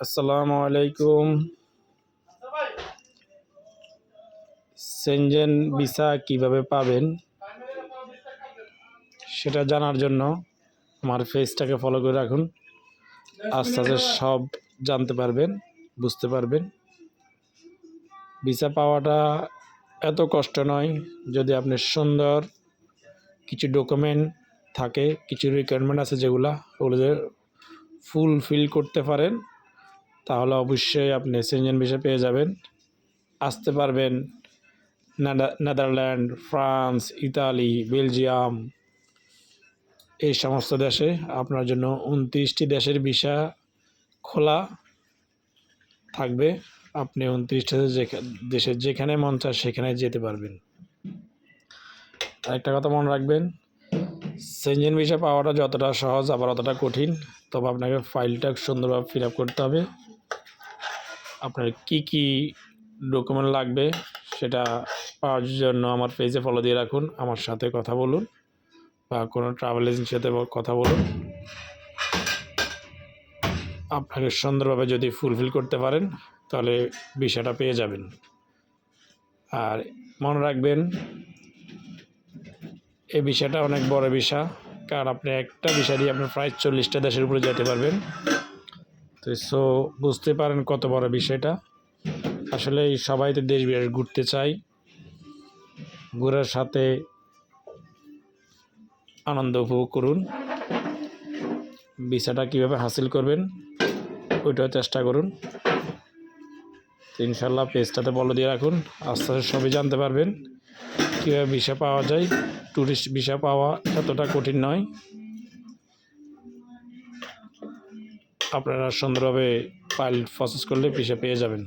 আসসালামু আলাইকুম। Shenzhen visa কিভাবে পাবেন সেটা জানার জন্য আমার পেজটাকে ফলো করে রাখুন। আস্তে আস্তে সব জানতে পারবেন, বুঝতে পারবেন। ভিসা পাওয়াটা এত কষ্ট নয়, যদি আপনি সুন্দর কিছু ডকুমেন্ট থাকে, কিছু রিকোয়ারমেন্ট আছে ওগুলো ফুলফিল করতে পারেন, তাহলে অবশ্যই আপনি সেনজেন ভিসা পেয়ে যাবেন। আসতে পারবেন নেদারল্যান্ড, ফ্রান্স, ইতালি, বেলজিয়াম, এই সমস্ত দেশে। আপনার জন্য 29টি দেশের ভিসা খোলা থাকবে। আপনি 29টা দেশে যেখানে মন চায় সেখানে যেতে পারবেন। আরেকটা কথা মনে রাখবেন, সেনজেন ভিসা পাওয়াটা যতটা সহজ আবার অতটা কঠিন। তবে আপনাকে ফাইলটা সুন্দরভাবে ফিল আপ করতে হবে। আপনার কি কি ডকুমেন্ট লাগবে সেটা পাওয়ার জন্য আমার পেজে ফলো দিয়ে রাখুন, আমার সাথে কথা বলুন বা কোনো ট্রাভেল এজেন্সির সাথে কথা বলুন। আপনাকে সুন্দরভাবে যদি ফুলফিল করতে পারেন তাহলে ভিসাটা পেয়ে যাবেন। আর মনে রাখবেন, এই ভিসাটা অনেক বড় ভিসা, কারণ আপনি একটা ভিসা দিয়ে আপনি প্রায় 40টা দেশের উপরে যেতে পারবেন। তো বুঝতে পারেন কত বড় বিষয়টা। আসলে সবাই তো দেশ বিদেশ ঘুরতে চায়, ঘোরার সাথে আনন্দ উপভোগ করুন। ভিসাটা কীভাবে হাসিল করবেন ওইটাও চেষ্টা করুন। তো ইনশাল্লাহ পেজটাতে ফলো দিয়ে রাখুন, আস্তে আস্তে সবই জানতে পারবেন কীভাবে ভিসা পাওয়া যায়। ট্যুরিস্ট ভিসা পাওয়া এতটা কঠিন নয়, আপনারা সুন্দরভাবে ফাইল প্রসেস করলে ভিসা পেয়ে যাবেন।